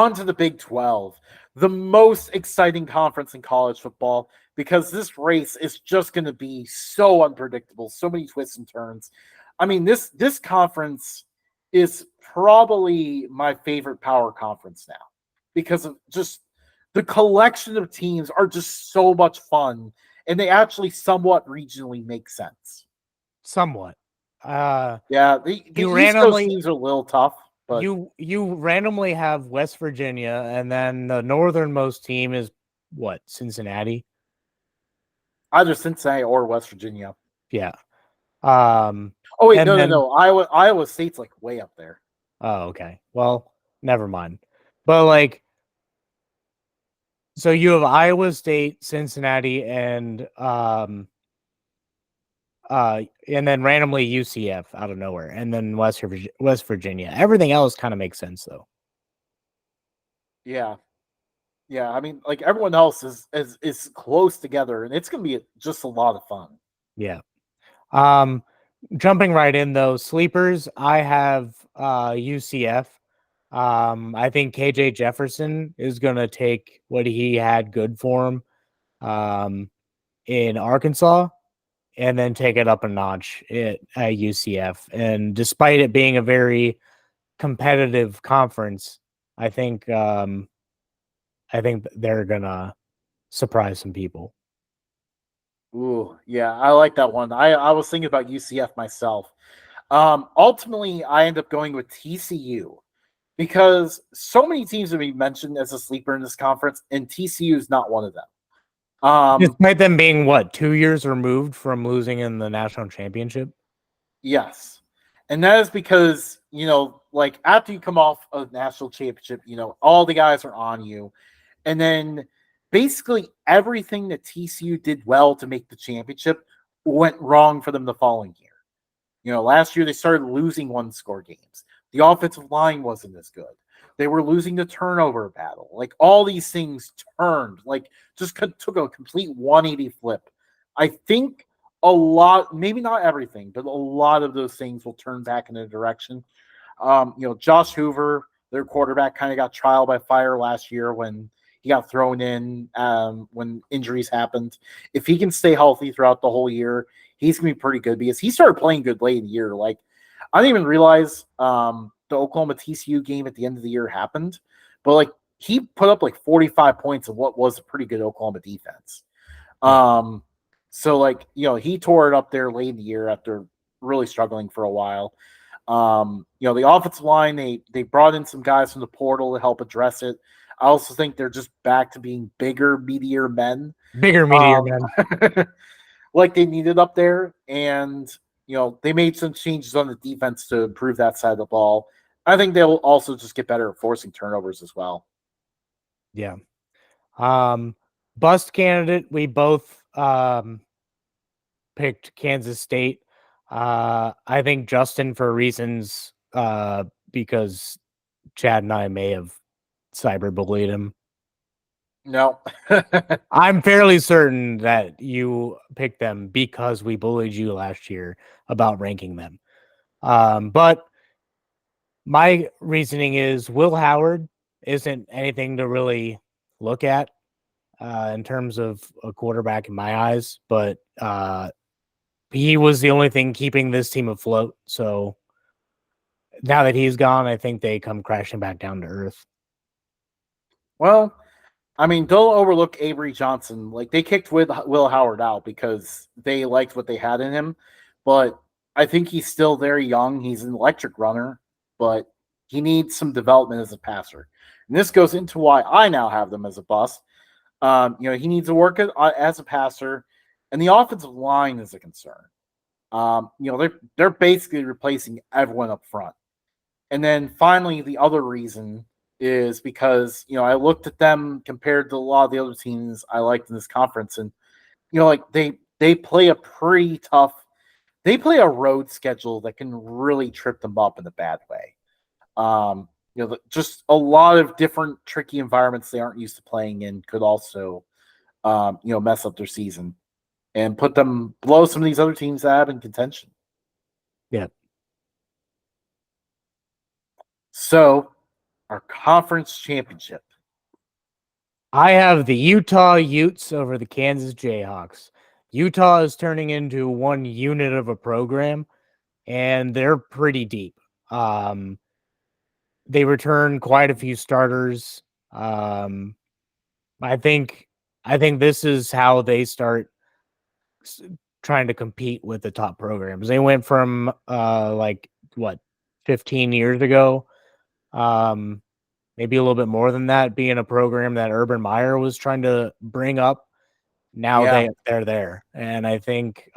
on to the Big 12, the most exciting conference in college football, because this race is just going to be so unpredictable, so many twists and turns. I mean, this conference is probably my favorite power conference now because of just the collection of teams are just so much fun, and they actually somewhat regionally make sense. Somewhat. Yeah, the You East Coast randomly teams are a little tough, but you randomly have West Virginia, and then the northernmost team is what, Cincinnati? either Cincinnati or West Virginia. Yeah. Oh wait, And then no. Iowa State's like way up there. oh, okay. Well, never mind. But like, so you have Iowa State, Cincinnati, and then randomly UCF out of nowhere, and then West Virginia. Everything else kind of makes sense though. Yeah. Yeah, I mean, like everyone else is close together, and it's gonna be just a lot of fun. Yeah. Jumping right in though, sleepers. I have UCF. I think KJ Jefferson is gonna take what he had good for him in Arkansas and then take it up a notch at UCF. And despite it being a very competitive conference, I think they're gonna surprise some people. Ooh, yeah, I like that one. I was thinking about UCF myself. Ultimately, I end up going with TCU because so many teams have been mentioned as a sleeper in this conference, and TCU is not one of them. Despite them being what, 2 years removed from losing in the national championship. Yes. And that is because, like after you come off a national championship, all the guys are on you. And then basically everything that TCU did well to make the championship went wrong for them the following year. Last year they started losing one score games. The offensive line wasn't as good. They were losing the turnover battle. Like all these things turned, like just took a complete 180 flip. I think a lot, maybe not everything, but a lot of those things will turn back in a direction. Josh Hoover, their quarterback, kind of got trial by fire last year when he got thrown in when injuries happened. If he can stay healthy throughout the whole year, he's going to be pretty good because he started playing good late in the year. Like, I didn't even realize the Oklahoma TCU game at the end of the year happened, but like he put up like 45 points of what was a pretty good Oklahoma defense. So like, he tore it up there late in the year after really struggling for a while. The offensive line, they brought in some guys from the portal to help address it. I also think they're just back to being bigger, meatier men. Bigger, meatier men. Like they needed up there. And, they made some changes on the defense to improve that side of the ball. I think they'll also just get better at forcing turnovers as well. Yeah. Bust candidate, we both picked Kansas State. I think Justin, for reasons because Chad and I may have cyberbullied him. No. I'm fairly certain that you picked them because we bullied you last year about ranking them. But my reasoning is Will Howard isn't anything to really look at in terms of a quarterback in my eyes, but he was the only thing keeping this team afloat. So now that he's gone, I think they come crashing back down to earth. Well, I mean, don't overlook Avery Johnson. Like they kicked Will Howard out because they liked what they had in him, but I think he's still very young. He's an electric runner, but he needs some development as a passer. And this goes into why I now have them as a bust. He needs to work as a passer, and the offensive line is a concern. They're basically replacing everyone up front. And then finally, the other reason is because, I looked at them compared to a lot of the other teams I liked in this conference. And, like they play they play a road schedule that can really trip them up in a bad way. Just a lot of different tricky environments they aren't used to playing in could also, mess up their season and put them below some of these other teams that have in contention. Yeah. So, our conference championship. I have the Utah Utes over the Kansas Jayhawks. Utah is turning into one unit of a program, and they're pretty deep. They return quite a few starters. Um, I think this is how they start trying to compete with the top programs. They went from like what 15 years ago, maybe a little bit more than that, being a program that Urban Meyer was trying to bring up. Now Yeah. they're there, and I think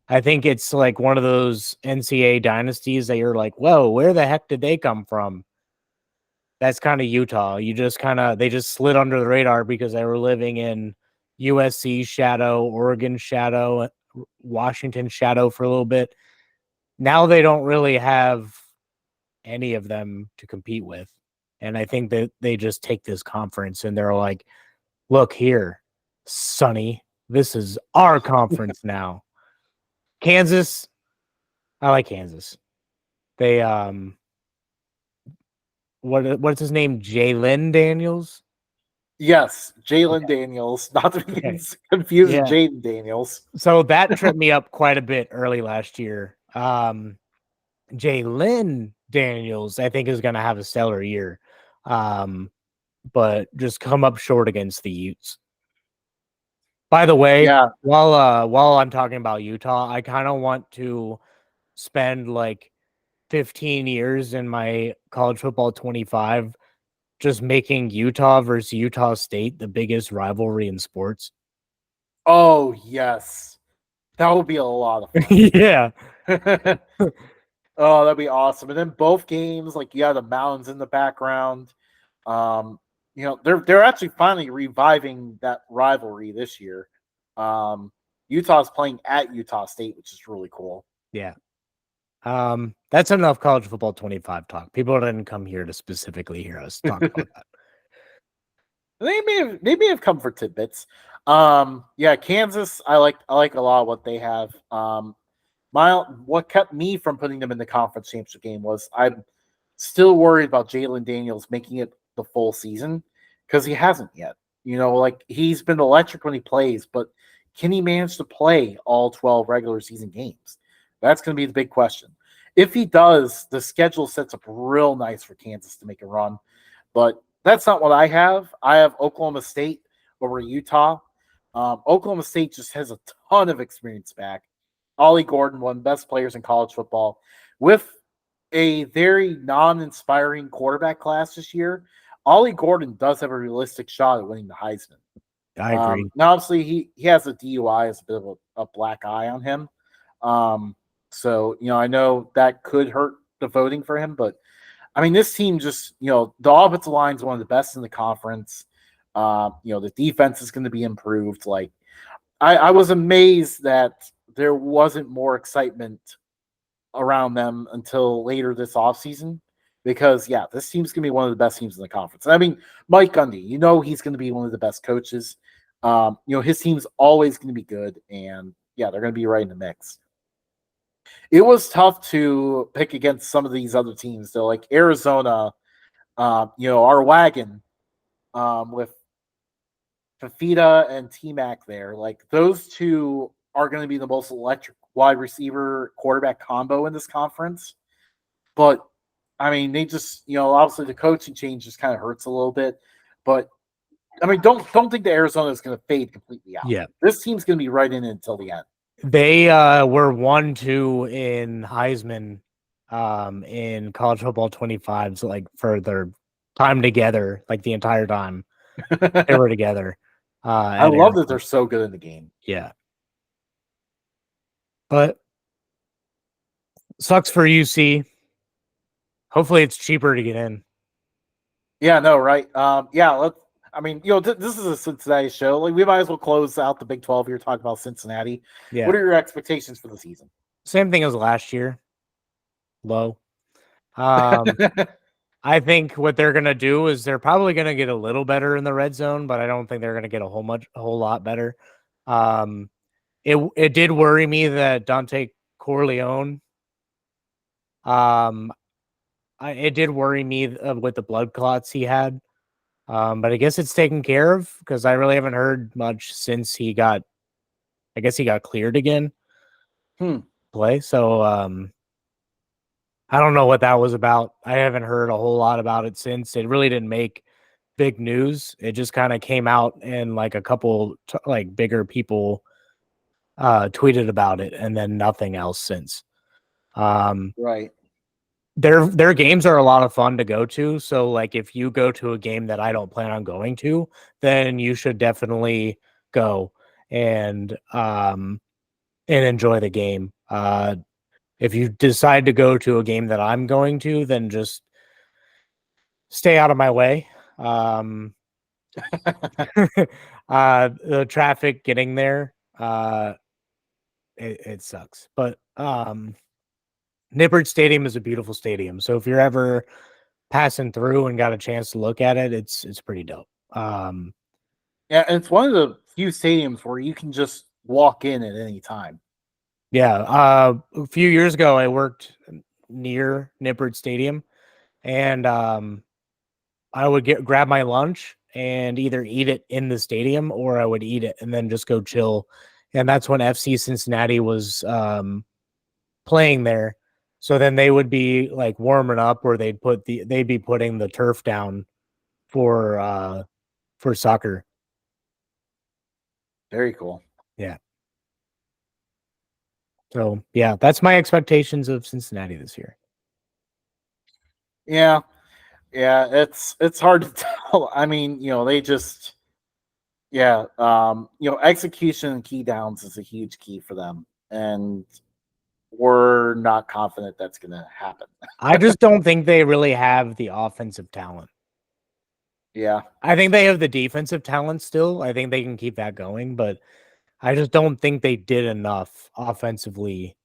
it's like one of those NCAA dynasties that you're like, whoa, where the heck did they come from? That's kind of Utah. They just slid under the radar because they were living in USC shadow, Oregon shadow, Washington shadow for a little bit. Now they don't really have any of them to compete with. And I think that they just take this conference and they're like, look here, Sonny, this is our conference now. Kansas, I like Kansas. They what's his name? Jalen Daniels. Yes, Jalen Daniels, not to be Okay. confused with Yeah. Jaden Daniels. So that tripped me up quite a bit early last year. Jalen Daniels, I think, is going to have a stellar year, but just come up short against the Utes. By the way, Yeah. while I'm talking about Utah, I kind of want to spend like 15 years in my college football 25 just making Utah versus Utah State the biggest rivalry in sports. Oh, yes. That would be a lot of fun. Yeah. Oh, that'd be awesome. And then both games, like you have the mountains in the background. They're actually finally reviving that rivalry this year. Utah's playing at Utah State, which is really cool. Yeah. That's enough college football 25 talk. People didn't come here to specifically hear us talk about that. They may have come for tidbits. Yeah, Kansas, I like a lot of what they have. What kept me from putting them in the conference championship game was I'm still worried about Jalen Daniels making it the full season because he hasn't yet. Like he's been electric when he plays, but can he manage to play all 12 regular season games? That's going to be the big question. If he does, the schedule sets up real nice for Kansas to make a run. But that's not what I have. I have Oklahoma State over Utah. Oklahoma State just has a ton of experience back. Ollie Gordon, one of the best players in college football, with a very non-inspiring quarterback class this year. Ollie Gordon does have a realistic shot at winning the Heisman. I agree. Now, obviously, he has a DUI as a bit of a black eye on him. So, I know that could hurt the voting for him, but I mean, this team just, the offensive line is one of the best in the conference. The defense is going to be improved. Like, I was amazed that there wasn't more excitement around them until later this offseason because, yeah, this team's going to be one of the best teams in the conference. I mean, Mike Gundy, he's going to be one of the best coaches. His team's always going to be good, and, yeah, they're going to be right in the mix. It was tough to pick against some of these other teams, though, like Arizona, our wagon with Fafita and T-Mac there. Like, those two are going to be the most electric wide receiver quarterback combo in this conference. But, I mean, they just, obviously the coaching change just kind of hurts a little bit. But, I mean, don't think that Arizona is going to fade completely out. Yeah. This team's going to be right in it until the end. They were 1-2 in Heisman in college football 25s, like for their time together, like the entire time they were together. I love that they're so good in the game. Yeah. But sucks for UC. Hopefully it's cheaper to get in. Yeah, no, right. Yeah, this is a Cincinnati show. Like, we might as well close out the Big 12 here talking about Cincinnati. Yeah. What are your expectations for the season? Same thing as last year. Low. I think what they're gonna do is they're probably gonna get a little better in the red zone, but I don't think they're gonna get a whole lot better. It did worry me that Dante Corleone it did worry me with the blood clots he had. But I guess it's taken care of because I really haven't heard much since he got. I guess he got cleared again. Play. So I don't know what that was about. I haven't heard a whole lot about it since. It really didn't make big news. It just kind of came out and like a couple like bigger people tweeted about it, and then nothing else since. Right. Their games are a lot of fun to go to. So like if you go to a game that I don't plan on going to, then you should definitely go and enjoy the game. If you decide to go to a game that I'm going to, then just stay out of my way. The traffic getting there, it sucks. But Nippert Stadium is a beautiful stadium. So if you're ever passing through and got a chance to look at it, it's pretty dope. Yeah, and it's one of the few stadiums where you can just walk in at any time. Yeah, a few years ago, I worked near Nippert Stadium, and I would grab my lunch and either eat it in the stadium or I would eat it and then just go chill. And that's when FC Cincinnati was playing there. So then they would be like warming up, or they'd be putting the turf down for soccer. Very cool. Yeah. So yeah, that's my expectations of Cincinnati this year. Yeah. Yeah, it's hard to tell. I mean, they just execution and key downs is a huge key for them. And we're not confident that's gonna happen. I just don't think they really have the offensive talent. Yeah. I think they have the defensive talent still. I think they can keep that going, but I just don't think they did enough offensively.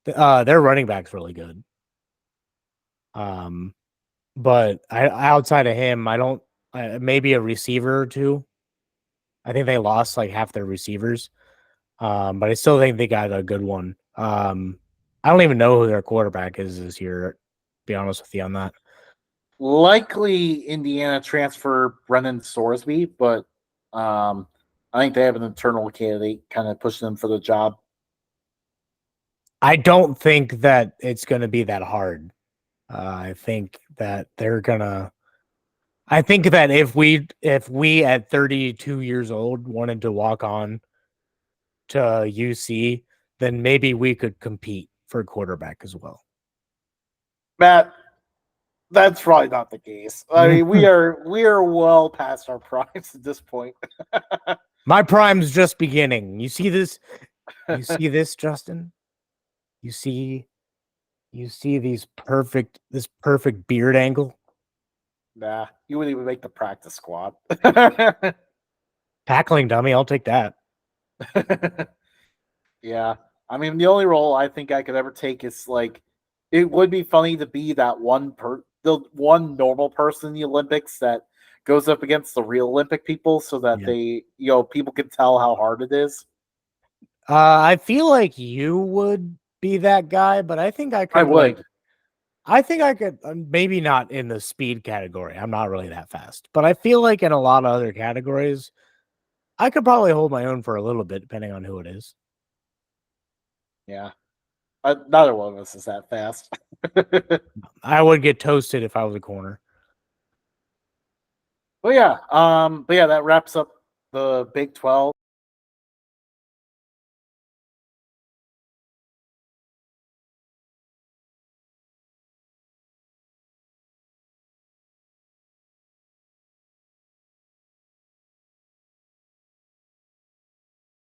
Their running back's really good. But outside of him, I don't. Maybe a receiver or two. I think they lost like half their receivers. But I still think they got a good one. I don't even know who their quarterback is this year. To be honest with you on that. Likely Indiana transfer Brennan Sorsby, but I think they have an internal candidate kind of pushing them for the job. I don't think that it's going to be that hard. I think that they're gonna. I think that if we at 32 years old wanted to walk on to UC, then maybe we could compete for quarterback as well. Matt, that's probably not the case. I mean, we are well past our primes at this point. My prime's just beginning. You see this? You see this, Justin? You see this perfect beard angle? Nah, you wouldn't even make the practice squad. Tackling dummy, I'll take that. Yeah. I mean, the only role I think I could ever take is like, it would be funny to be that the one normal person in the Olympics that goes up against the real Olympic people so that they, people can tell how hard it is. I feel like you would be that guy, but I think I could. I would. I think I could, maybe not in the speed category. I'm not really that fast, but I feel like in a lot of other categories, I could probably hold my own for a little bit, depending on who it is. Yeah. Neither one of us is that fast. I would get toasted if I was a corner. But yeah, that wraps up the Big 12.